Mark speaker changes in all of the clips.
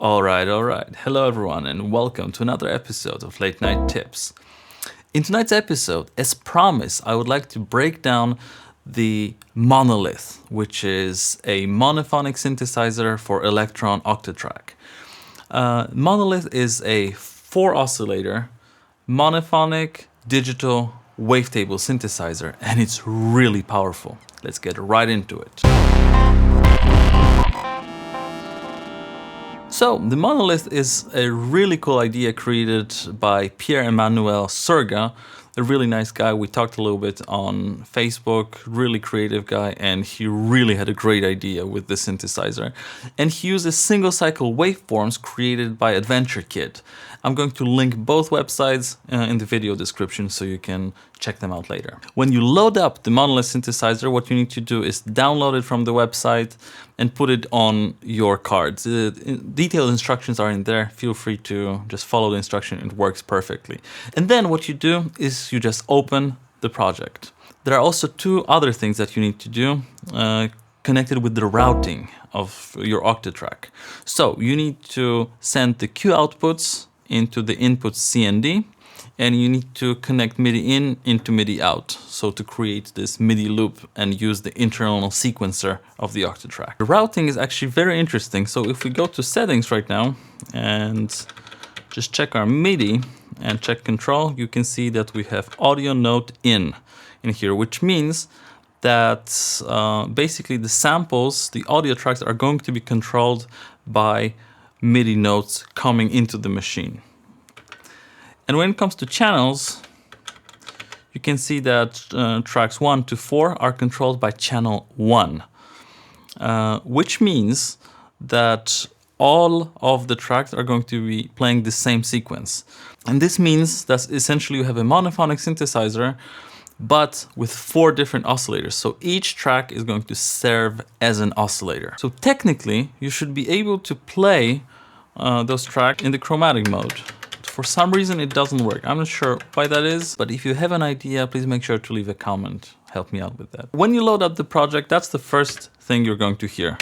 Speaker 1: All right. Hello, everyone, and welcome to another episode of Late Night Tips. In tonight's episode, as promised, I would like to break down the Monolith, which is a monophonic synthesizer for Elektron Octatrack. Monolith is a 4-oscillator, monophonic, digital, wavetable synthesizer, and it's really powerful. Let's get right into it. So, the Monolith is a really cool idea created by Pierre-Emmanuel Surga, a really nice guy. We talked a little bit on Facebook, really creative guy, and he really had a great idea with the synthesizer. And he uses single cycle waveforms created by Adventure Kit. I'm going to link both websites in the video description so you can check them out later. When you load up the Monolith synthesizer, what you need to do is download it from the website and put it on your cards. Detailed instructions are in there. Feel free to just follow the instruction. It works perfectly. And then what you do is you just open the project. There are also two other things that you need to do connected with the routing of your Octatrack. So you need to send the Q outputs into the inputs C and D, and you need to connect MIDI in into MIDI out, so to create this MIDI loop and use the internal sequencer of the Octatrack. The routing is actually very interesting, so if we go to settings right now and just check our MIDI and check control, you can see that we have audio note in here, which means that basically the samples, the audio tracks are going to be controlled by MIDI notes coming into the machine. And when it comes to channels, you can see that tracks 1 to 4 are controlled by channel 1, which means that all of the tracks are going to be playing the same sequence. And this means that essentially you have a monophonic synthesizer, but with 4 different oscillators. So each track is going to serve as an oscillator. So technically, you should be able to play those tracks in the chromatic mode. For some reason, it doesn't work. I'm not sure why that is, but if you have an idea, please make sure to leave a comment. Help me out with that. When you load up the project, that's the first thing you're going to hear.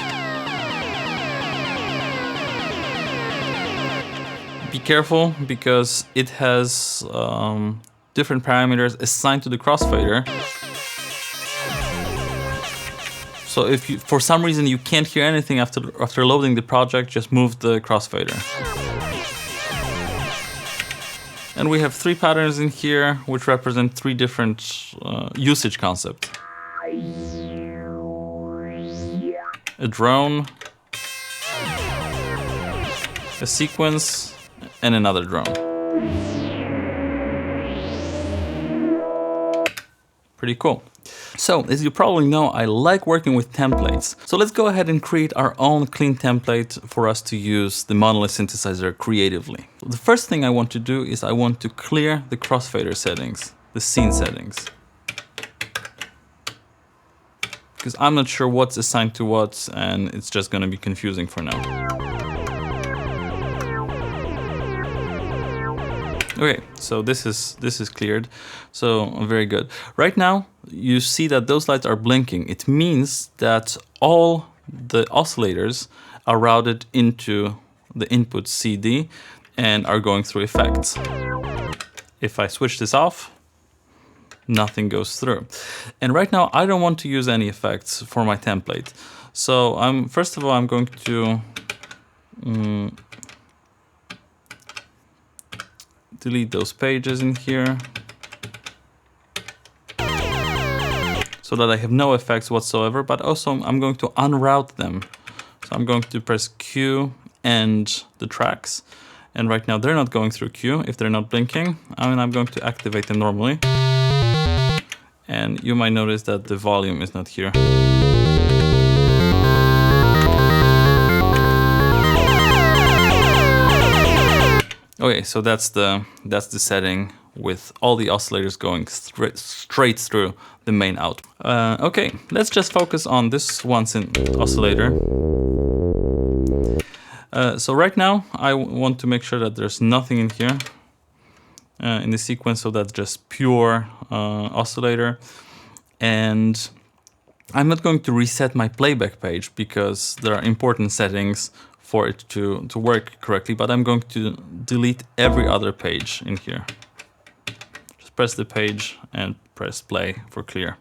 Speaker 1: Be careful, because it has different parameters assigned to the crossfader. So if you, for some reason you can't hear anything after loading the project, just move the crossfader. And we have 3 patterns in here, which represent 3 different usage concepts. A drone, a sequence, and another drone. Pretty cool. So, as you probably know, I like working with templates. So let's go ahead and create our own clean template for us to use the Monolith synthesizer creatively. The first thing I want to do is I want to clear the crossfader settings, the scene settings. Because I'm not sure what's assigned to what, and it's just going to be confusing for now. Okay, so this is cleared, so very good. Right now, you see that those lights are blinking. It means that all the oscillators are routed into the input CD and are going through effects. If I switch this off, nothing goes through. And right now, I don't want to use any effects for my template. So first of all, I'm going to delete those pages in here so that I have no effects whatsoever, but also I'm going to unroute them. So I'm going to press Q and the tracks, and right now they're not going through Q if they're not blinking. I'm going to activate them normally, and you might notice that the volume is not here. Okay, so that's the setting with all the oscillators going straight through the main out. Okay, let's just focus on this one oscillator. So right now, I want to make sure that there's nothing in here in the sequence, so that's just pure oscillator. And I'm not going to reset my playback page because there are important settings for it to work correctly, but I'm going to delete every other page in here. Just press the page and press play for clear.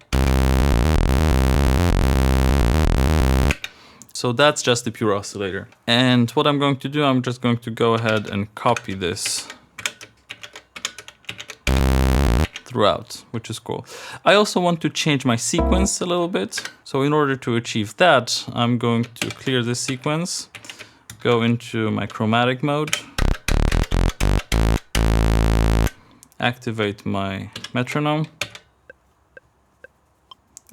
Speaker 1: So that's just the pure oscillator. And what I'm going to do, I'm just going to go ahead and copy this throughout, which is cool. I also want to change my sequence a little bit. So in order to achieve that, I'm going to clear this sequence, go into my chromatic mode, activate my metronome,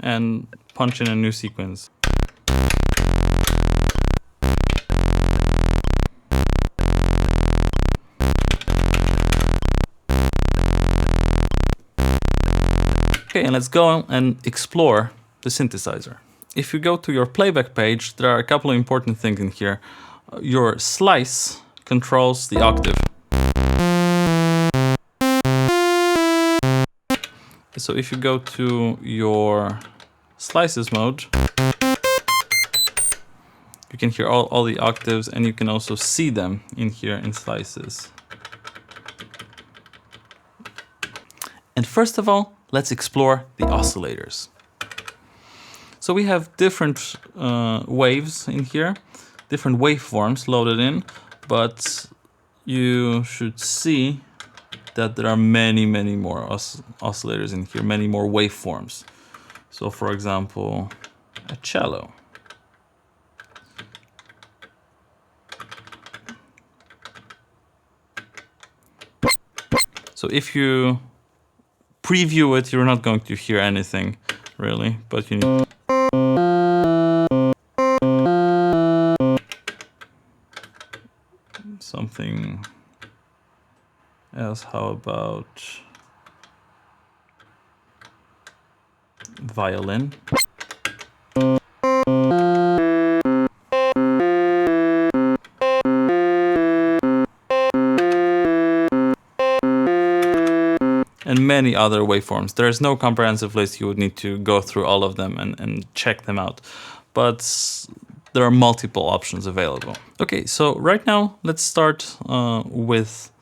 Speaker 1: and punch in a new sequence. Okay, and let's go and explore the synthesizer. If you go to your playback page, there are a couple of important things in here. Your slice controls the octave. So if you go to your slices mode, you can hear all the octaves, and you can also see them in here in slices. And first of all, let's explore the oscillators. So we have different waves in here, different waveforms loaded in, but you should see that there are many more oscillators in here, many more waveforms. So for example, a cello. So if you preview it, you're not going to hear anything really, but you need something else. How about violin? And many other waveforms. There's no comprehensive list. You would need to go through all of them and check them out. But there are multiple options available. Okay, so right now let's start with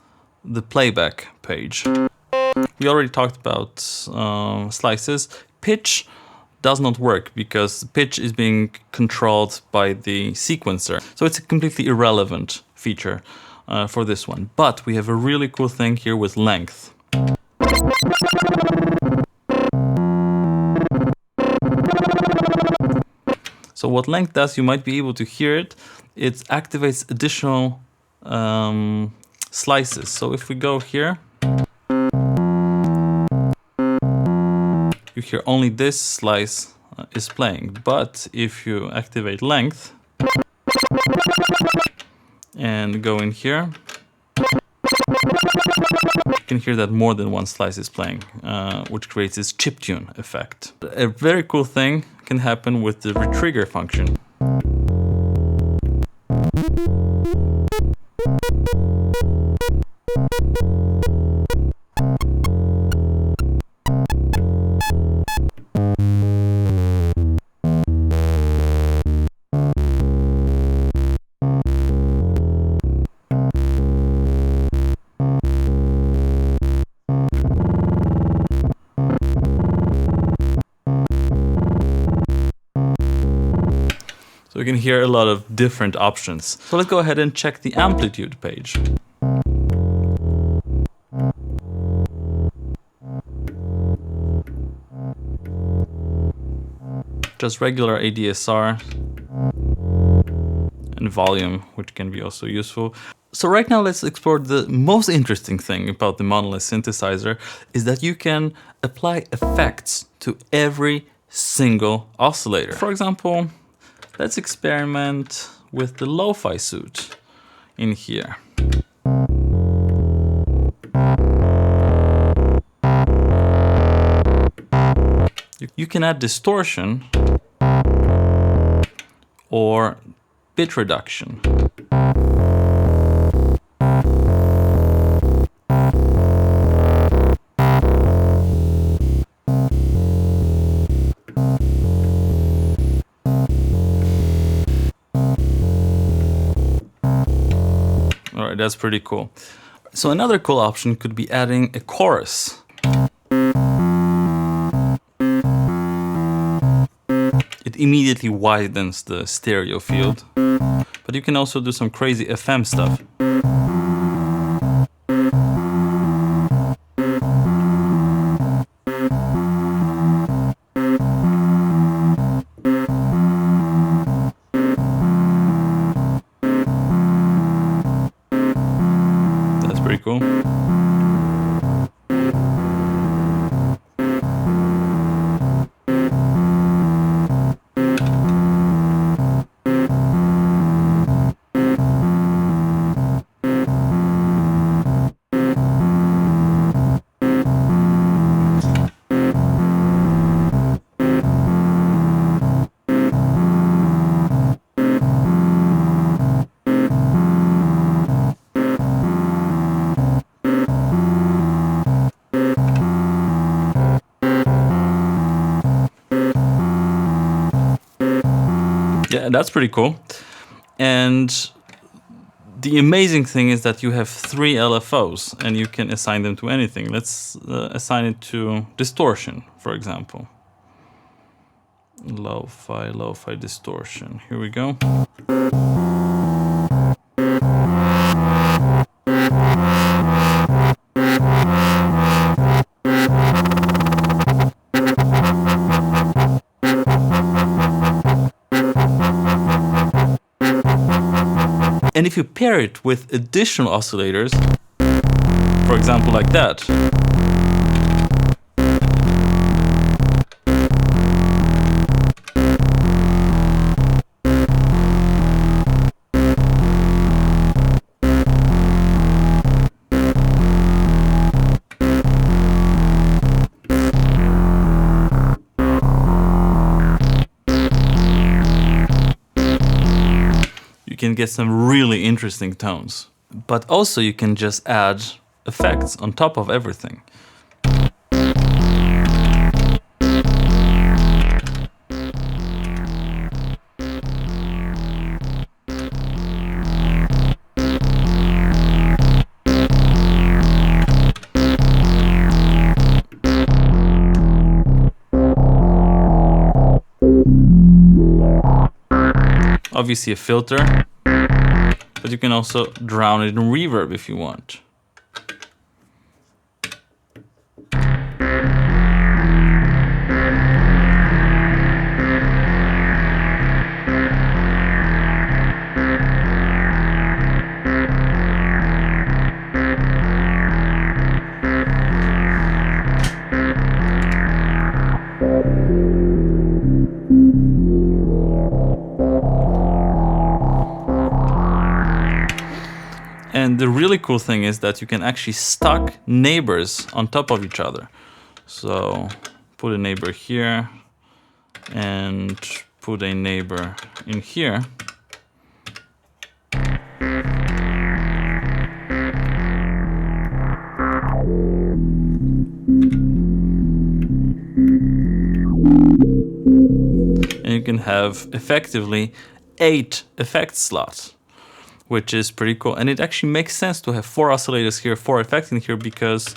Speaker 1: the playback page. We already talked about slices. Pitch does not work because pitch is being controlled by the sequencer. So it's a completely irrelevant feature for this one. But we have a really cool thing here with length. So what length does, you might be able to hear it, it activates additional slices. So if we go here, you hear only this slice is playing. But if you activate length and go in here, you can hear that more than one slice is playing, which creates this chiptune effect. A very cool thing can happen with the retrigger function. So you can hear a lot of different options. So let's go ahead and check the amplitude page. Just regular ADSR and volume, which can be also useful. So right now let's explore the most interesting thing about the Monolith synthesizer is that you can apply effects to every single oscillator. For example, let's experiment with the lo-fi suite in here. You can add distortion or bit reduction. All right, that's pretty cool. So another cool option could be adding a chorus. It immediately widens the stereo field, but you can also do some crazy FM stuff. That's pretty cool. Yeah, that's pretty cool. And the amazing thing is that you have 3 LFOs and you can assign them to anything. Let's assign it to distortion, for example. Lo-fi distortion. Here we go. And if you pair it with additional oscillators, for example like that, you can get some really interesting tones. But also you can just add effects on top of everything. Obviously a filter, but you can also drown it in reverb if you want. And the really cool thing is that you can actually stack neighbors on top of each other. So put a neighbor here and put a neighbor in here. And you can have effectively 8 effect slots, which is pretty cool. And it actually makes sense to have 4 oscillators here, 4 effects in here, because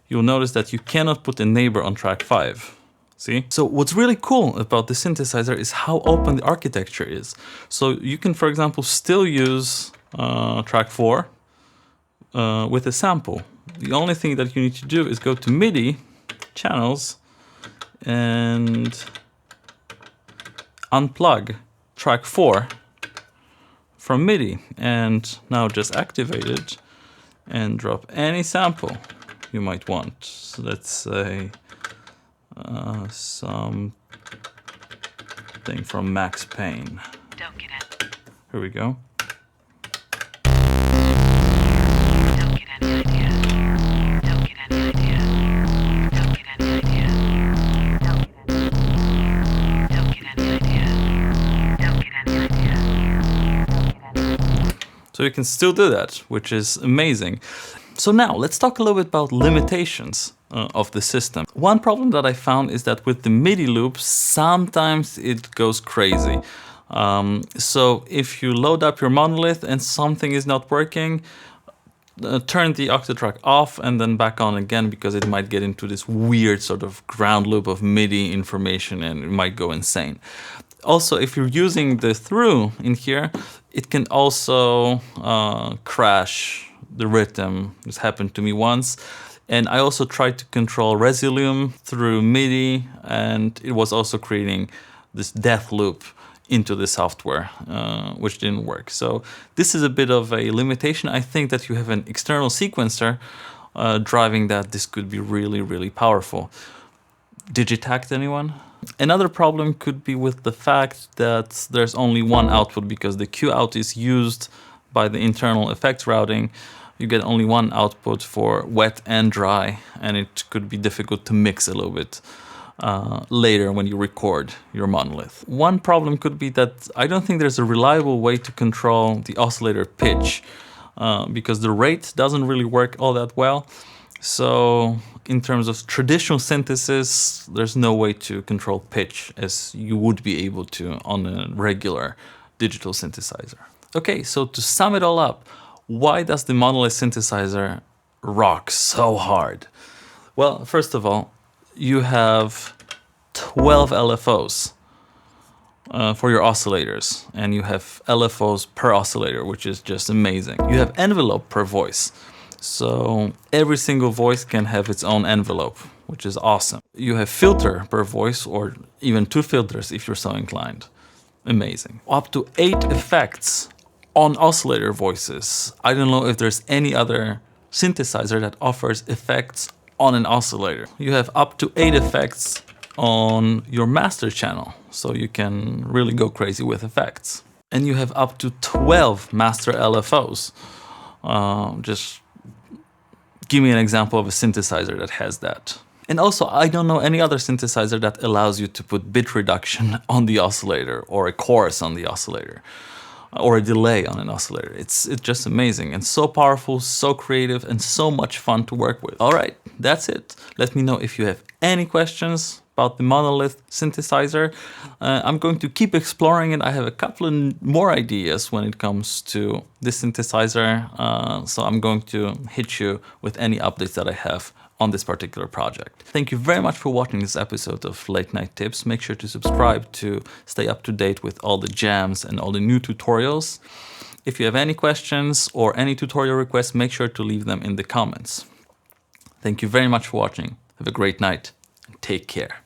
Speaker 1: you'll notice that you cannot put a neighbor on track 5. See? So what's really cool about the synthesizer is how open the architecture is. So you can, for example, still use track 4 with a sample. The only thing that you need to do is go to MIDI, channels, and unplug track 4 from MIDI, and now just activate it and drop any sample you might want. So let's say something from Max Payne.
Speaker 2: Don't get it.
Speaker 1: Here we go.
Speaker 2: Don't get any idea. Don't get any idea. Don't get any idea. Don't get any idea. Don't get any idea. Don't get any idea.
Speaker 1: So you can still do that, which is amazing. So now let's talk a little bit about limitations of the system. One problem that I found is that with the MIDI loops, sometimes it goes crazy. So if you load up your Monolith and something is not working, turn the Octatrack off and then back on again, because it might get into this weird sort of ground loop of MIDI information and it might go insane. Also, if you're using the through in here, it can also crash the rhythm. This happened to me once. And I also tried to control Resolume through MIDI, and it was also creating this death loop into the software, which didn't work. So this is a bit of a limitation. I think that you have an external sequencer driving that. This could be really, really powerful. Digitact, anyone? Another problem could be with the fact that there's only one output, because the Q out is used by the internal effects routing. You get only one output for wet and dry, and it could be difficult to mix a little bit later when you record your Monolith. One problem could be that I don't think there's a reliable way to control the oscillator pitch, because the rate doesn't really work all that well. So in terms of traditional synthesis, there's no way to control pitch as you would be able to on a regular digital synthesizer. Okay, so to sum it all up, why does the Monolith synthesizer rock so hard? Well, first of all, you have 12 LFOs for your oscillators, and you have LFOs per oscillator, which is just amazing. You have envelope per voice. So every single voice can have its own envelope, which is awesome. You have filter per voice, or even 2 filters if you're so inclined. Amazing. Up to 8 effects on oscillator voices. I don't know if there's any other synthesizer that offers effects on an oscillator. You have up to 8 effects on your master channel, so you can really go crazy with effects. And you have up to 12 master LFOs. Just give me an example of a synthesizer that has that. And also, I don't know any other synthesizer that allows you to put bit reduction on the oscillator, or a chorus on the oscillator, or a delay on an oscillator. It's just amazing and so powerful, so creative, and so much fun to work with. All right, that's it. Let me know if you have any questions about the Monolith synthesizer. I'm going to keep exploring it. I have a couple of more ideas when it comes to this synthesizer, so I'm going to hit you with any updates that I have on this particular project. Thank you very much for watching this episode of Late Night Tips. Make sure to subscribe to stay up to date with all the jams and all the new tutorials. If you have any questions or any tutorial requests, make sure to leave them in the comments. Thank you very much for watching. Have a great night and take care.